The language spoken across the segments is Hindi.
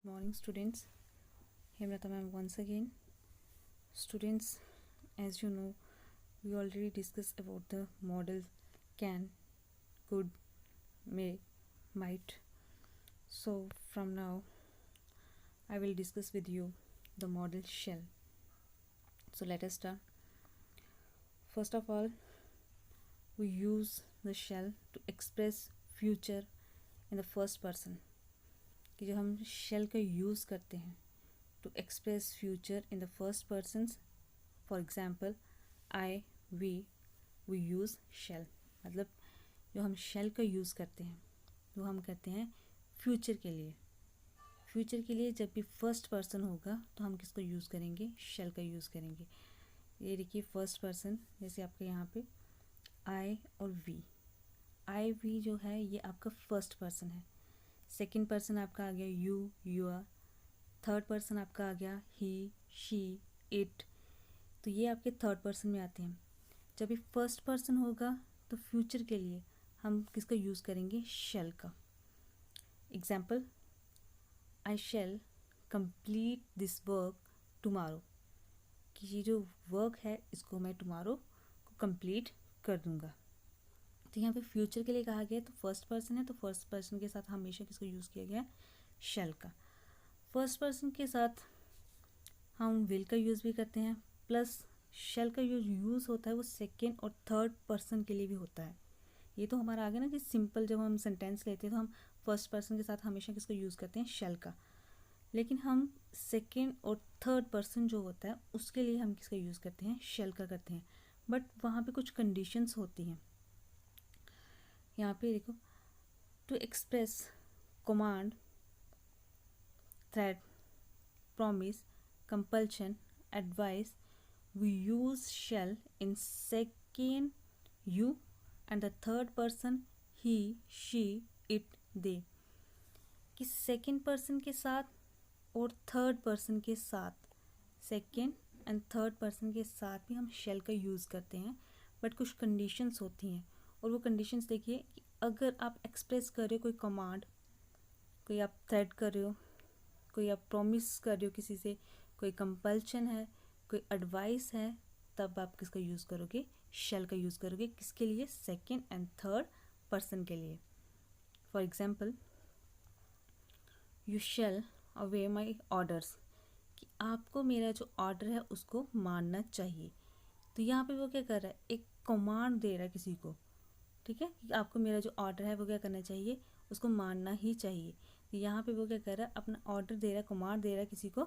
Morning students, Hemlata ma'am once again. Students, as you know, we already discussed about the model can, could, may, might. So from now I will discuss with you the model shall. So let us start. First of all, we use the shall to express future in the first person. कि जो हम shall का यूज़ करते हैं to express future in the first persons. For example, I, we use shall. मतलब जो हम shall का यूज़ करते हैं वो हम करते हैं फ्यूचर के लिए. फ्यूचर के लिए जब भी फर्स्ट पर्सन होगा तो हम किसको यूज़ करेंगे? shall का यूज़ करेंगे. ये देखिए फर्स्ट पर्सन, जैसे आपके यहाँ पे I और we जो है ये आपका फर्स्ट पर्सन है. सेकंड पर्सन आपका आ गया यू, यूर. थर्ड पर्सन आपका आ गया ही, शी, इट. तो ये आपके थर्ड पर्सन में आते हैं. जब ये फर्स्ट पर्सन होगा तो फ्यूचर के लिए हम किसका यूज़ करेंगे? शैल का. Example, I shall complete this work tomorrow. कि ये जो वर्क है इसको मैं टुमारो को कंप्लीट कर दूंगा. तो यहाँ पे फ्यूचर के लिए कहा गया है तो फर्स्ट पर्सन है तो फर्स्ट पर्सन के साथ हमेशा किसको यूज़ किया गया है? शैल का. फर्स्ट पर्सन के साथ हम विल का यूज़ भी करते हैं, प्लस शैल का यूज़ होता है वो सेकेंड और थर्ड पर्सन के लिए भी होता है. ये तो हमारा आ गया ना कि सिंपल जब हम सेंटेंस लेते हैं तो हम फर्स्ट पर्सन के साथ हमेशा किसको यूज़ करते हैं? शैल का. लेकिन हम सेकेंड और थर्ड पर्सन जो होता है उसके लिए हम किसका यूज़ करते हैं? शैल का करते हैं. बट वहाँ पे कुछ कंडीशंस होती हैं. यहाँ पे देखो, to express command, threat, promise, compulsion, advice, we use shall in second you and the third person he, she, it, they. कि सेकेंड पर्सन के साथ और थर्ड पर्सन के साथ, सेकेंड एंड थर्ड पर्सन के साथ भी हम shall का यूज़ करते हैं. बट कुछ कंडीशंस होती हैं और वो कंडीशंस देखिए कि अगर आप एक्सप्रेस कर रहे हो कोई कमांड, कोई आप थ्रेट कर रहे हो, कोई आप प्रॉमिस कर रहे हो किसी से, कोई कंपल्शन है, कोई एडवाइस है, तब आप किसका यूज़ करोगे? शैल का यूज़ करोगे. किसके लिए? सेकेंड एंड थर्ड पर्सन के लिए. For example, you shall away my orders. कि आपको मेरा जो ऑर्डर है उसको मानना चाहिए. तो यहाँ पे वो क्या कर रहा है? एक कमांड दे रहा है किसी को. ठीक है, कि आपको मेरा जो ऑर्डर है वो क्या करना चाहिए? उसको मानना ही चाहिए. तो यहाँ पे वो क्या कर रहा है? अपना ऑर्डर दे रहा है, कमांड दे रहा है किसी को.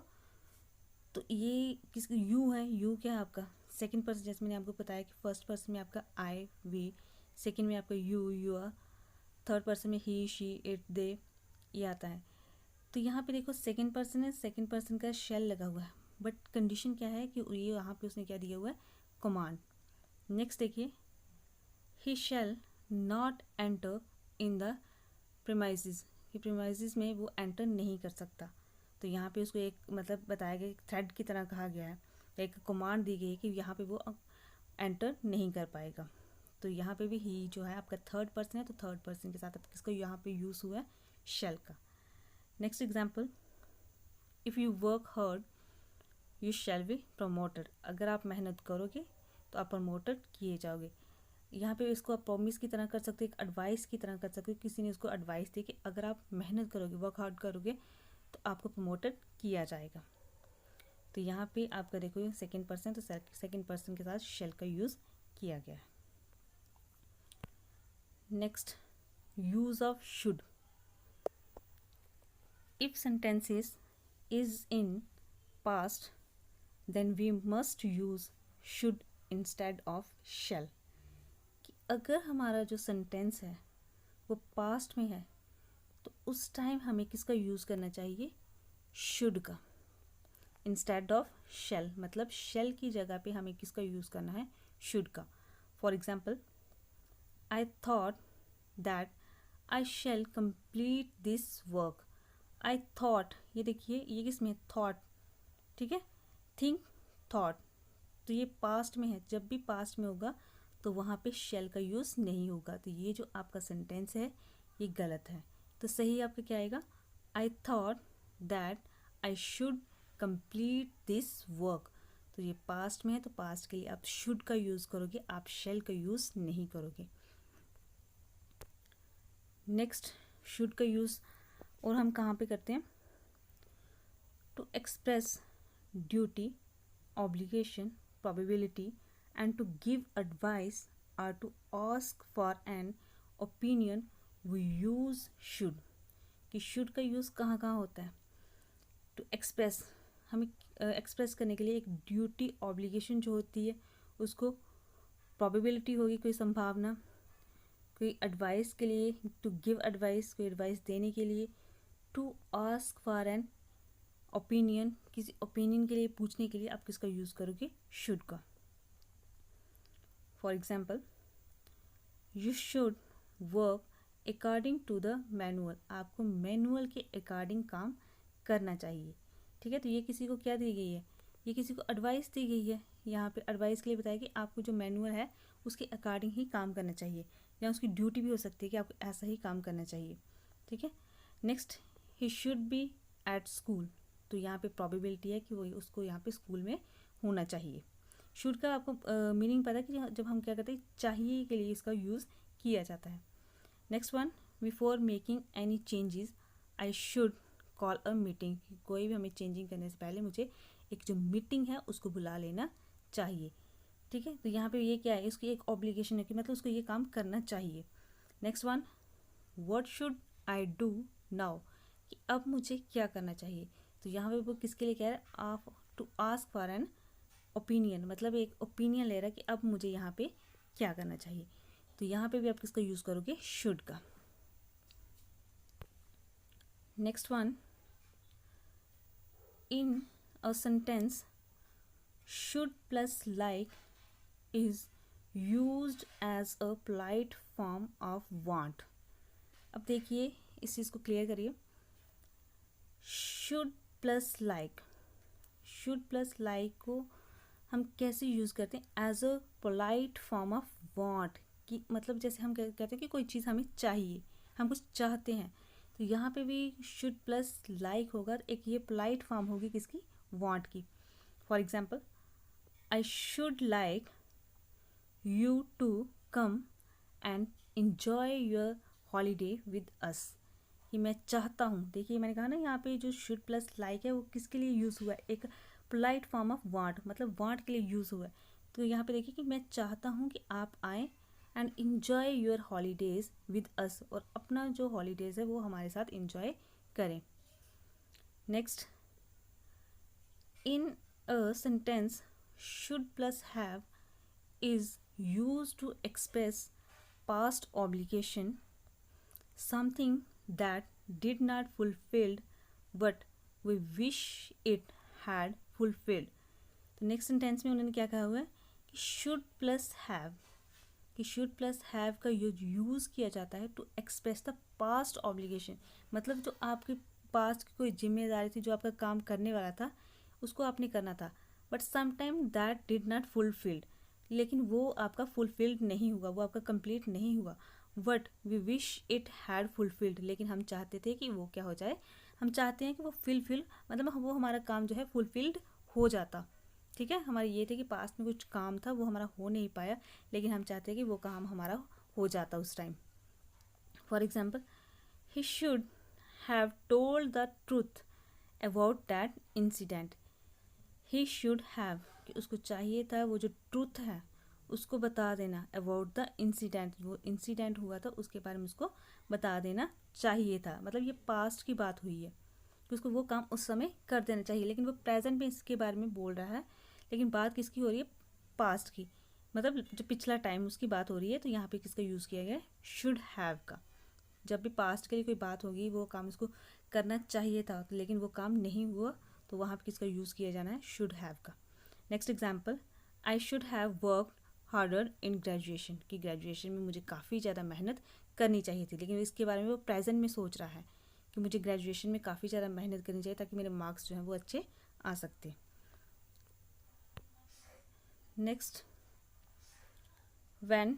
तो ये किस यू है. यू क्या है आपका? Second person. जैसे मैंने आपको बताया कि फर्स्ट पर्सन में आपका आई, वी, सेकंड में आपका यू, यूर, थर्ड पर्सन में ही, शी, इट, दे, ये आता है. तो यहाँ पे देखो सेकंड पर्सन है, सेकंड पर्सन का शैल लगा हुआ है. बट कंडीशन क्या है कि ये यहाँ पे उसने क्या दिया हुआ है? कमांड. नेक्स्ट देखिए, he shall not enter in the premises. कि प्रीमाइसेस में वो एंटर नहीं कर सकता. तो यहाँ पे उसको एक मतलब बताया गया, एक थ्रेड की तरह कहा गया है, एक कमांड दी गई है कि यहाँ पे वो एंटर नहीं कर पाएगा. तो यहाँ पे भी ही जो है आपका थर्ड पर्सन है तो थर्ड पर्सन के साथ अब किसको यहाँ पे यूज़ हुआ है? शैल का. Next example, if you work hard you shall be promoted. अगर आप मेहनत करोगे तो आप प्रमोटेड किए जाओगे. यहाँ पे इसको आप प्रॉमिस की तरह कर सकते हो, एक एडवाइस की तरह कर सकते हो. किसी ने उसको एडवाइस दी कि अगर आप मेहनत करोगे, वर्क हार्ड करोगे तो आपको प्रमोटेड किया जाएगा. तो यहाँ पे आपका देखो सेकंड पर्सन, तो सेकंड पर्सन के साथ शैल का यूज़ किया गया है. Next, use of should. If sentences is in past then we must use should instead of shall. कि अगर हमारा जो सेंटेंस है वो पास्ट में है तो उस टाइम हमें किसका यूज़ करना चाहिए? शुड का इंस्टेड ऑफ शैल. मतलब शैल की जगह पे हमें किसका यूज़ करना है? शुड का. For example, I thought that I shall complete this work. I thought, ये देखिए ये किस में? थॉट. ठीक है, थिंक, थॉट. तो ये पास्ट में है. जब भी पास्ट में होगा तो वहाँ पे शैल का यूज़ नहीं होगा. तो ये जो आपका सेंटेंस है ये गलत है. तो सही आपका क्या आएगा? आई thought that I should complete this work. तो ये पास्ट में है तो पास्ट के लिए आप शुड का यूज़ करोगे, आप शैल का यूज़ नहीं करोगे। नेक्स्ट शुड का यूज़ और हम कहाँ पे करते हैं? To express duty, obligation, probability, and to give advice or to ask for an opinion we use should। कि should का यूज़ कहाँ कहाँ होता है? टू एक्सप्रेस, हमें एक्सप्रेस करने के लिए एक ड्यूटी ऑब्लिगेशन जो होती है उसको, प्रोबेबिलिटी होगी कोई संभावना, कोई एडवाइस के लिए टू गिव एडवाइस, कोई एडवाइस देने के लिए, to ask for an opinion, किसी ओपिनियन के लिए पूछने के लिए आप किसका यूज़ करोगे? शुड का। For example, you should work according to the manual, आपको मैनुअल के अकॉर्डिंग काम करना चाहिए। ठीक है, तो ये किसी को क्या दी गई है? ये किसी को एडवाइस दी गई है। यहाँ पे एडवाइस के लिए बताया कि आपको जो मैनुअल है उसके अकॉर्डिंग ही काम करना चाहिए, या उसकी ड्यूटी भी हो सकती है कि आपको ऐसा ही काम करना चाहिए। ठीक है, next, he should be at school. तो यहाँ पे प्रोबेबिलिटी है कि वो उसको यहाँ पे स्कूल में होना चाहिए। शुड का आपको मीनिंग पता है कि जब हम क्या करते हैं, चाहिए के लिए इसका यूज़ किया जाता है। Next one, before making any changes I should call a meeting. कोई भी हमें चेंजिंग करने से पहले मुझे एक जो मीटिंग है उसको बुला लेना चाहिए। ठीक है, तो यहाँ पे ये क्या है, इसकी एक ऑब्लिगेशन है कि मतलब उसको ये काम करना चाहिए। Next one, what should I do now, कि अब मुझे क्या करना चाहिए। तो यहाँ पे वो किसके लिए कह रहा है? आप to ask for an opinion, मतलब एक ओपिनियन ले रहा है कि अब मुझे यहाँ पे क्या करना चाहिए। तो यहाँ पे भी आप किसका यूज़ करोगे? शुड का। Next one, in a sentence should plus like is used as a polite form of want. अब देखिए इस चीज़ को क्लियर करिए। Should plus like, should plus like को हम कैसे यूज़ करते हैं? As a polite form of want, कि मतलब जैसे हम कहते हैं कि कोई चीज़ हमें चाहिए, हम कुछ चाहते हैं, तो यहाँ पे भी शुड प्लस लाइक होगा, एक ये पोलाइट फॉर्म होगी किसकी? वांट की। For example, I should like you to come and enjoy your holiday with us. कि मैं चाहता हूँ, देखिए मैंने कहा ना यहाँ पे जो शुड प्लस लाइक है वो किसके लिए यूज़ हुआ है? एक पोलाइट फॉर्म ऑफ वांट, मतलब वांट के लिए यूज़ हुआ है। तो यहाँ पे देखिए कि मैं चाहता हूँ कि आप आएँ and enjoy your holidays with us, और अपना जो हॉलीडेज़ है वो हमारे साथ इन्जॉय करें। Next, in a sentence should plus have is use to express past obligation, something that did not fulfilled but we wish it had fulfilled। तो नेक्स्ट सेंटेंस में उन्होंने क्या कहा हुआ है कि शुड प्लस हैव, कि शुड प्लस हैव का यूज़ किया जाता है to express the past obligation, मतलब जो आपके पास्ट की कोई जिम्मेदारी थी, जो आपका काम करने वाला था उसको आपने करना था, but sometime that did not fulfilled, लेकिन वो आपका फुलफिल्ड नहीं हुआ, वो आपका कंप्लीट नहीं हुआ। But we wish it had fulfilled, लेकिन हम चाहते थे कि वो क्या हो जाए, हम चाहते हैं कि वो फिलफिल, मतलब वो हमारा काम जो है फुलफिल्ड हो जाता। ठीक है, हमारा ये थे कि पास्ट में कुछ काम था वो हमारा हो नहीं पाया, लेकिन हम चाहते हैं कि वो काम हमारा हो जाता उस time. For example, he should have told the truth about that incident. He should have, कि उसको चाहिए था वो जो ट्रूथ है उसको बता देना, अबाउट द इंसिडेंट, वो इंसिडेंट हुआ था उसके बारे में उसको बता देना चाहिए था। मतलब ये पास्ट की बात हुई है कि उसको वो काम उस समय कर देना चाहिए, लेकिन वो प्रेजेंट में इसके बारे में बोल रहा है, लेकिन बात किसकी हो रही है? पास्ट की, मतलब जो पिछला टाइम उसकी बात हो रही है। तो यहाँ पे किसका यूज़ किया गया है? शुड हैव का। जब भी पास्ट के लिए कोई बात होगी, वो काम उसको करना चाहिए था लेकिन वो काम नहीं हुआ, तो वहाँ पे किसका यूज़ किया जाना है? शुड हैव का। Next example, I should have worked harder in graduation, कि ग्रेजुएशन में मुझे काफ़ी ज़्यादा मेहनत करनी चाहिए थी, लेकिन इसके बारे में वो प्रेजेंट में सोच रहा है कि मुझे ग्रेजुएशन में काफ़ी ज़्यादा मेहनत करनी चाहिए ताकि मेरे मार्क्स जो हैं वो अच्छे आ सकते। Next, when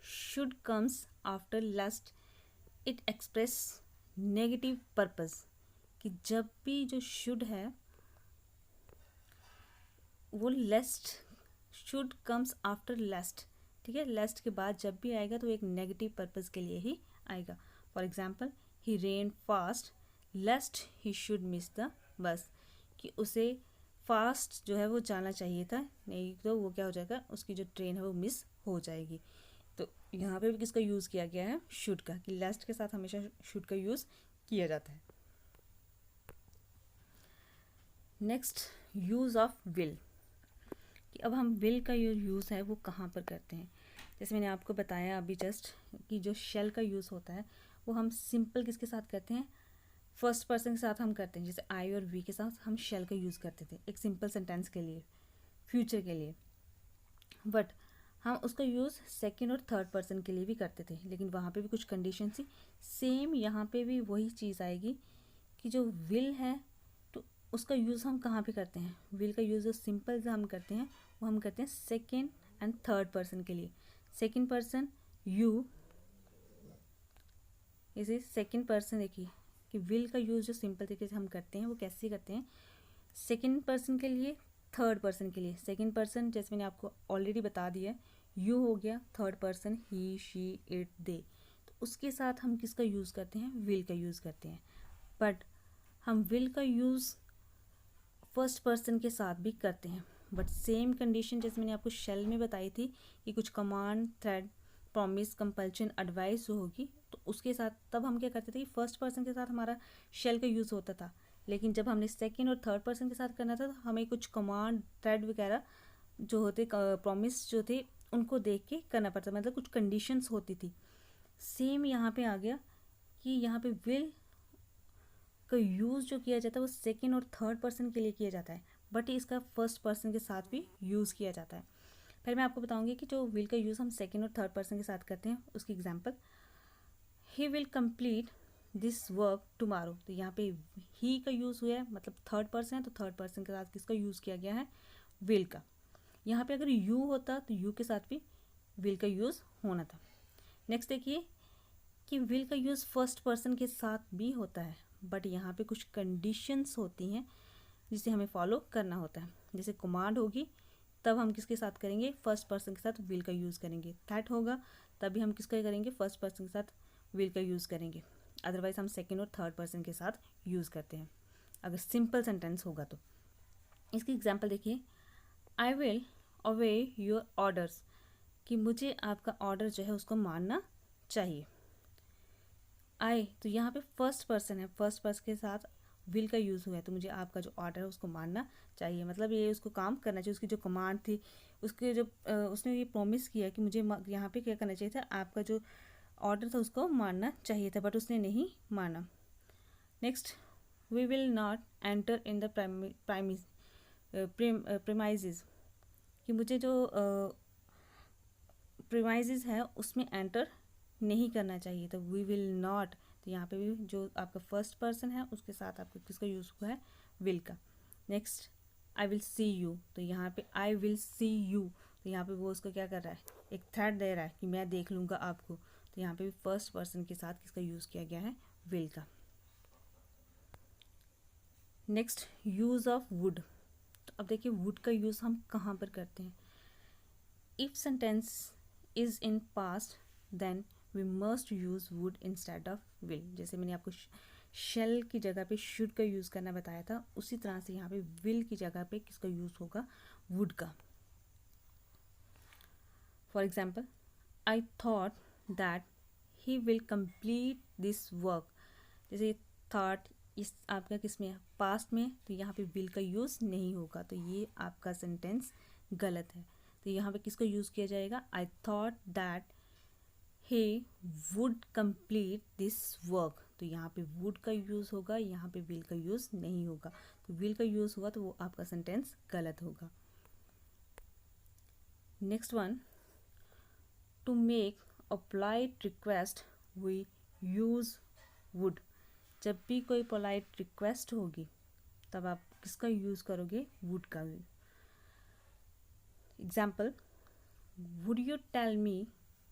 should comes after lest it express negative purpose, कि जब भी जो शुड है वो lest, should comes after lest, ठीक है, लेस्ट के बाद जब भी आएगा तो एक नेगेटिव पर्पज़ के लिए ही आएगा. For example, he rain fast लेस्ट he should miss the bus, कि उसे फास्ट जो है वो जाना चाहिए था, नहीं तो वो क्या हो जाएगा, उसकी जो ट्रेन है वो मिस हो जाएगी. तो यहाँ पे भी किसका यूज़ किया गया है, शुड का, कि लेस्ट के साथ हमेशा शुड का यूज़ किया जाता है. नेक्स्ट, यूज़ ऑफ विल, कि अब हम विल का जो यूज़ है वो कहाँ पर करते हैं. जैसे मैंने आपको बताया अभी जस्ट कि जो शेल का यूज़ होता है वो हम सिंपल किसके साथ करते हैं, फर्स्ट पर्सन के साथ हम करते हैं. जैसे आई और वी के साथ हम शेल का यूज़ करते थे एक सिंपल सेंटेंस के लिए, फ्यूचर के लिए. बट हम उसका यूज़ सेकेंड और थर्ड पर्सन के लिए भी करते थे, लेकिन वहाँ पे भी कुछ कंडीशन थी. सेम यहाँ पे भी वही चीज़ आएगी कि जो विल है तो उसका यूज़ हम कहाँ पे करते हैं. विल का यूज़ जो सिंपल से हम करते हैं वो हम करते हैं सेकेंड एंड थर्ड पर्सन के लिए. सेकेंड पर्सन यू, इसे सेकेंड पर्सन देखिए कि विल का यूज़ जो सिंपल तरीके से हम करते हैं वो कैसे करते हैं, सेकेंड पर्सन के लिए, थर्ड पर्सन के लिए. सेकेंड पर्सन जैसे मैंने आपको ऑलरेडी बता दिया है, यू हो गया, third person he she it they, तो उसके साथ हम किसका यूज़ करते हैं, विल का यूज़ करते हैं. बट हम विल का यूज़ फर्स्ट पर्सन के साथ भी करते हैं, बट सेम कंडीशन जैसे मैंने आपको शेल में बताई थी कि कुछ command, thread, promise, compulsion, advice जो होगी तो उसके साथ तब हम क्या करते थे कि फर्स्ट पर्सन के साथ हमारा शेल का यूज़ होता था. लेकिन जब हमने सेकेंड और थर्ड पर्सन के साथ करना था तो हमें कुछ कमांड, थ्रेड वगैरह जो होते, प्रॉमिस जो थे उनको देख के करना पड़ता, मतलब कुछ कंडीशंस होती थी. सेम यहाँ पे आ गया कि यहाँ पे विल का यूज़ जो किया जाता है वो सेकेंड और थर्ड पर्सन के लिए किया जाता है, बट इसका फर्स्ट पर्सन के साथ भी यूज़ किया जाता है. फिर मैं आपको बताऊंगी कि जो विल का यूज़ हम सेकेंड और थर्ड पर्सन के साथ करते हैं उसकी example, he will complete this work tomorrow. तो यहाँ पे ही का यूज़ हुआ है, मतलब थर्ड पर्सन है तो थर्ड पर्सन के साथ किसका यूज़ किया गया है, विल का. यहाँ पे अगर यू होता तो यू के साथ भी विल का यूज़ होना था. नेक्स्ट देखिए कि विल का यूज़ फर्स्ट पर्सन के साथ भी होता है, बट यहाँ पे कुछ कंडीशंस होती हैं जिसे हमें फॉलो करना होता है. जैसे कमांड होगी तब हम किसके साथ करेंगे, फर्स्ट पर्सन के साथ विल का यूज़ करेंगे. थ्रेट होगा तभी हम किसका करेंगे, फर्स्ट पर्सन के साथ विल का यूज़ करेंगे. अदरवाइज हम सेकेंड और थर्ड पर्सन के साथ यूज़ करते हैं अगर सिंपल सेंटेंस होगा तो. इसकी एग्जाम्पल देखिए, आई विल ओबे योर ऑर्डर्स, कि मुझे आपका ऑर्डर जो है उसको मानना चाहिए. आई, तो यहाँ पे फर्स्ट पर्सन है, फर्स्ट पर्सन के साथ विल का यूज़ हुआ है, तो मुझे आपका जो ऑर्डर है उसको मानना चाहिए, मतलब ये उसको काम करना चाहिए. उसकी जो कमांड थी, उसके जो उसने ये प्रॉमिस किया कि मुझे यहाँ पे क्या करना चाहिए था, आपका जो ऑर्डर था उसको मानना चाहिए था, बट उसने नहीं माना. Next, we will not enter in the premises, कि मुझे जो प्रेमाइजेज है उसमें एंटर नहीं करना चाहिए. तो वी विल नॉट, तो यहाँ पे भी जो आपका फर्स्ट पर्सन है उसके साथ आपका किसका यूज़ हुआ है, विल का. Next, I will see you, तो यहाँ पे आई विल सी यू, तो यहाँ पे वो उसको क्या कर रहा है, एक थ्रेट दे रहा है कि मैं देख लूँगा आपको. तो यहाँ पे भी फर्स्ट पर्सन के साथ किसका यूज़ किया गया है, विल का. Next, use of would. तो अब देखिए वुड का यूज़ हम कहाँ पर करते हैं. If sentence is in past then we must use would instead of will. जैसे मैंने आपको शेल की जगह पे शुड का यूज़ करना बताया था, उसी तरह से यहाँ पे विल की जगह पे किसका यूज़ होगा, वुड का. For example, I thought that he will complete this work. जैसे थॉट इस आपका किस में है, पास्ट में, तो यहाँ पे विल का यूज़ नहीं होगा, तो ये आपका सेंटेंस गलत है. तो यहाँ पे किसका यूज़ किया जाएगा, आई thought that he would complete this work. तो यहाँ पे would का यूज़ होगा, यहाँ पे will का यूज़ नहीं होगा. तो will का यूज़ हुआ तो वो आपका सेंटेंस गलत होगा. Next one, to make a polite request we use would. जब भी कोई पोलाइट रिक्वेस्ट होगी तब आप किसका यूज़ करोगे, would का. Example, would you tell me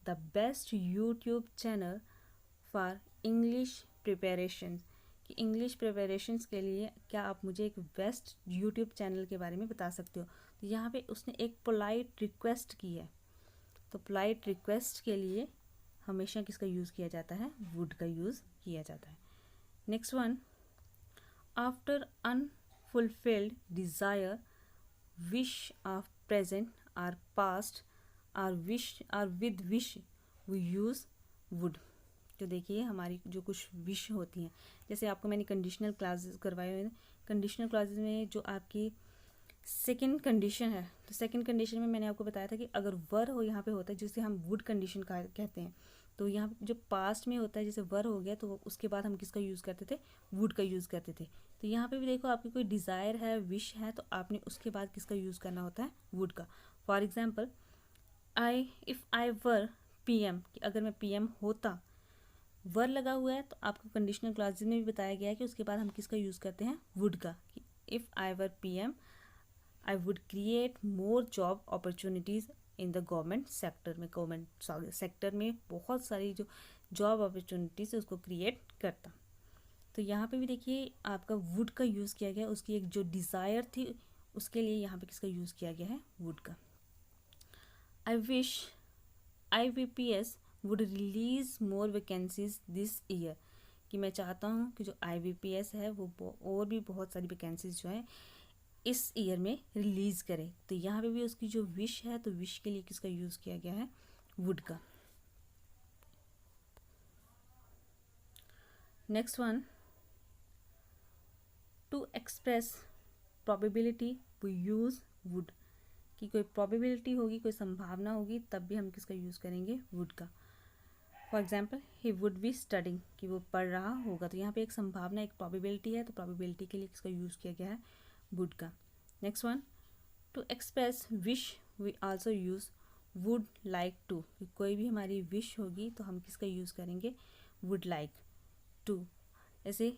the best YouTube channel for English preparation, कि इंग्लिश प्रिपरेशंस के लिए क्या आप मुझे एक बेस्ट यूट्यूब चैनल के बारे में बता सकते हो। तो यहाँ पे उसने एक पोलाइट रिक्वेस्ट की है। तो पोलाइट रिक्वेस्ट के लिए हमेशा किसका यूज़ किया जाता है, वुड का यूज़ किया जाता है। Next one, after unfulfilled desire, wish of present or past or wish or with wish we use would. तो देखिए हमारी जो कुछ विश होती हैं, जैसे आपको मैंने कंडीशनल क्लासेस करवाए हुए हैं। कंडीशनल क्लासेस में जो आपकी सेकंड कंडीशन है, तो सेकंड कंडीशन में मैंने आपको बताया था कि अगर वर हो यहाँ पे होता है जिसे हम वुड कंडीशन कहते हैं। तो यहाँ पे जो पास्ट में होता है जैसे वर हो गया तो उसके बाद हम किसका यूज़ करते थे, वुड का यूज़ करते थे। तो यहाँ पे भी देखो आपकी कोई डिज़ायर है, विश है, तो आपने उसके बाद किसका यूज़ करना होता है, वुड का। For example if I were PM, कि अगर मैं PM होता, वर लगा हुआ है, तो आपको कंडीशनल क्लॉजेज में भी बताया गया है कि उसके बाद हम किसका यूज़ करते हैं, वुड का। कि if I were PM I would create more job opportunities in the government sector में। गवर्नमेंट सेक्टर में बहुत सारी जो जॉब अपॉर्चुनिटीज़ उसको क्रिएट करता। तो यहाँ पे भी देखिए आपका वुड का यूज़ किया गया, उसकी एक जो डिज़ायर थी उसके लिए यहाँ पे किसका यूज़ किया गया है, वुड का। I wish IBPS would release more vacancies this year, कि मैं चाहता हूँ कि जो IBPS है वो और भी बहुत सारी वैकेंसीज जो है इस ईयर में रिलीज़ करे। तो यहाँ पे भी उसकी जो विश है, तो विश के लिए किसका यूज़ किया गया है, वुड का। Next one, to express probability we use would, कि कोई प्रोबेबिलिटी होगी, कोई संभावना होगी, तब भी हम किसका यूज़ करेंगे, वुड का। For example he would be studying, कि वो पढ़ रहा होगा। तो यहाँ पे एक संभावना, एक प्रोबेबिलिटी है, तो प्रोबेबिलिटी के लिए किसका यूज़ किया गया है, वुड का। Next one, to express wish we also use would like to, कि कोई भी हमारी विश होगी तो हम किसका यूज़ करेंगे, वुड लाइक टू। जैसे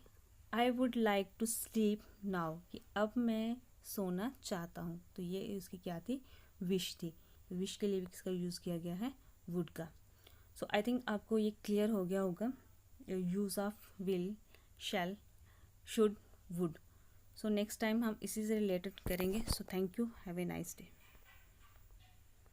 I would like to sleep now, कि अब मैं सोना चाहता हूँ। तो ये उसकी क्या थी, विश थी। तो विश के लिए भी किसका यूज़ किया गया है, वुड का। सो आई थिंक आपको ये क्लियर हो गया होगा, use of will, shall, should, would. So next time हम इसी से रिलेटेड करेंगे। So thank you, have a nice day.